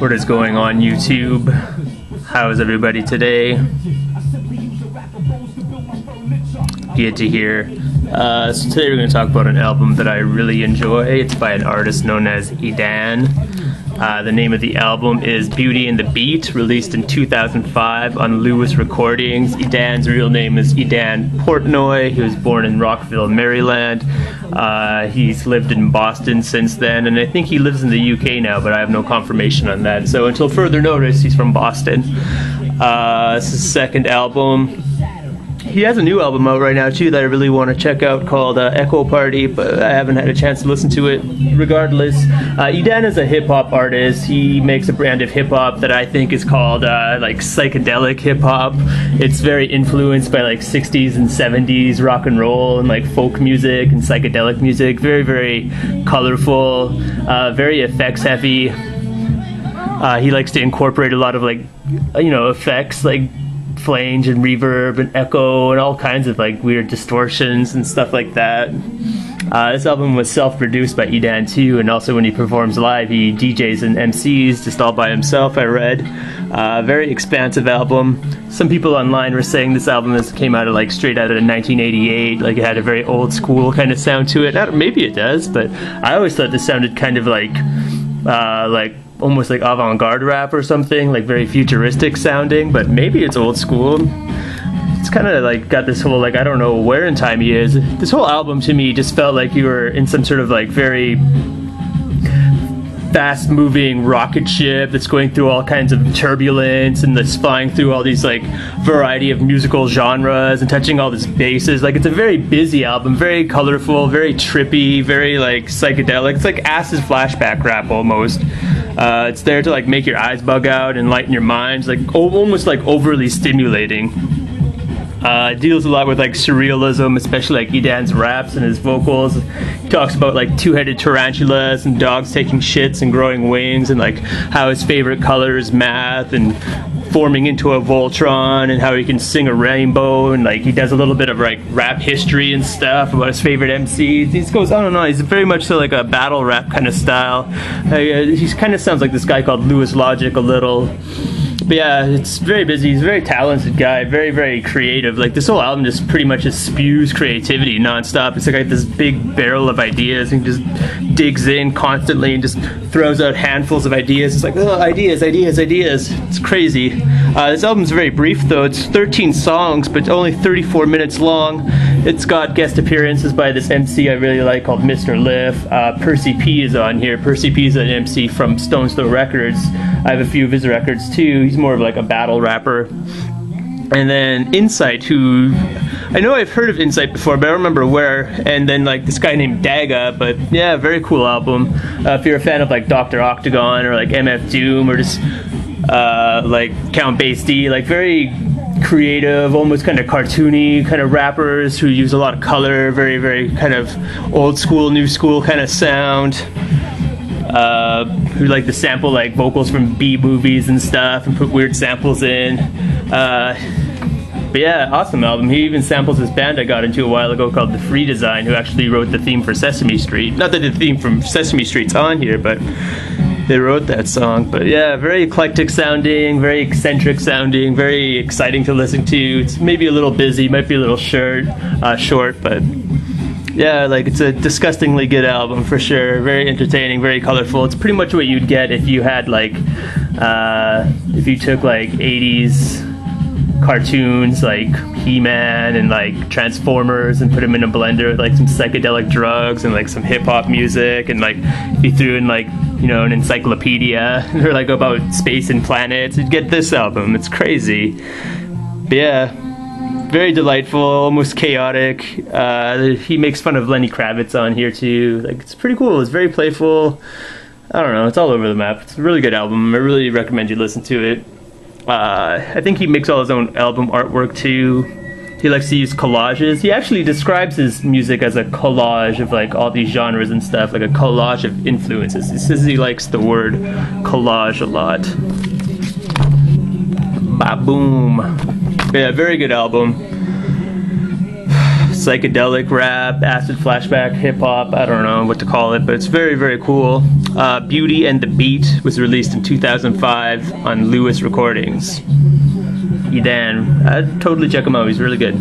What is going on YouTube? How is everybody today? Good to hear. So today we're going to talk about an album that I really enjoy. It's by an artist known as Edan. The name of the album is Beauty and the Beat, released in 2005 on Lewis Recordings. Edan's real name is Edan Portnoy. He was born in Rockville, Maryland. He's lived in Boston since then, and I think he lives in the UK now, but I have no confirmation on that. So until further notice, he's from Boston. This is his second album. He has a new album out right now too that I really want to check out called Echo Party, but I haven't had a chance to listen to it. Regardless, Edan is a hip-hop artist. He makes a brand of hip-hop that I think is called like psychedelic hip-hop. It's very influenced by like 60s and 70s rock and roll and like folk music and psychedelic music. Very, very colorful, very effects heavy. He likes to incorporate a lot of like, effects like flange and reverb and echo and all kinds of like weird distortions and stuff like that. This album was self-produced by Edan too, and also when he performs live he DJs and MCs just all by himself, I read. Very expansive album. Some people online were saying this album came out of like straight out of 1988, like it had a very old school kind of sound to it. Maybe it does, but I always thought this sounded kind of like almost like avant-garde rap or something, like very futuristic sounding, but maybe it's old school. It's kind of like got this whole like, I don't know where in time he is. This whole album to me just felt like you were in some sort of like very fast moving rocket ship that's going through all kinds of turbulence and that's flying through all these like variety of musical genres and touching all these bases. Like it's a very busy album, very colorful, very trippy, very like psychedelic. It's like acid flashback rap almost. It's there to like make your eyes bug out and lighten your minds, like almost like overly stimulating. It deals a lot with like surrealism, especially like Edan's raps and his vocals. He talks about like two-headed tarantulas and dogs taking shits and growing wings, and like how his favorite color is math and forming into a Voltron, and how he can sing a rainbow, and like he does a little bit of like rap history and stuff about his favorite MCs. He just goes, I don't know, he's very much so like a battle rap kind of style. He kind of sounds like this guy called Louis Logic a little. But yeah, it's very busy. He's a very talented guy, very, very creative. Like this whole album just pretty much just spews creativity nonstop. It's like this big barrel of ideas, and he just digs in constantly and just throws out handfuls of ideas. It's like, oh, ideas. It's crazy. This album's very brief though. It's 13 songs, but only 34 minutes long. It's got guest appearances by this MC I really like called Mr. Liff. Percy P is on here. Percy P is an MC from Stones Throw Records. I have a few of his records too. He's more of like a battle rapper. And then Insight, who I know I've heard of Insight before, but I don't remember where. And then like this guy named Daga. But yeah, very cool album. If you're a fan of like Dr. Octagon or like MF Doom or just like Count Bass D, like very creative, almost kind of cartoony kind of rappers who use a lot of color, very, very kind of old school, new school kind of sound. Who like to sample like vocals from B movies and stuff and put weird samples in. But yeah, awesome album. He even samples this band I got into a while ago called The Free Design, who actually wrote the theme for Sesame Street. Not that the theme from Sesame Street's on here, but they wrote that song. But yeah, very eclectic sounding, very eccentric sounding, very exciting to listen to. It's maybe a little busy, might be a little short, but yeah, like it's a disgustingly good album for sure. Very entertaining, very colorful. It's pretty much what you'd get if you had like, if you took like 80s cartoons like He-Man and like Transformers and put them in a blender with like some psychedelic drugs and like some hip-hop music, and like if you threw in like, an encyclopedia or like about space and planets, you'd get this album. It's crazy. But yeah, very delightful, almost chaotic. He makes fun of Lenny Kravitz on here too. Like it's pretty cool. It's very playful. I don't know, it's all over the map. It's a really good album. I really recommend you listen to it. I think he makes all his own album artwork too. He likes to use collages. He actually describes his music as a collage of like all these genres and stuff, like a collage of influences. He says he likes the word collage a lot. Ba-boom. Yeah, very good album. Psychedelic rap, acid flashback, hip hop, I don't know what to call it, but it's very, very cool. Beauty and the Beat was released in 2005 on Lewis Recordings. Edan, I'd totally check him out. He's really good.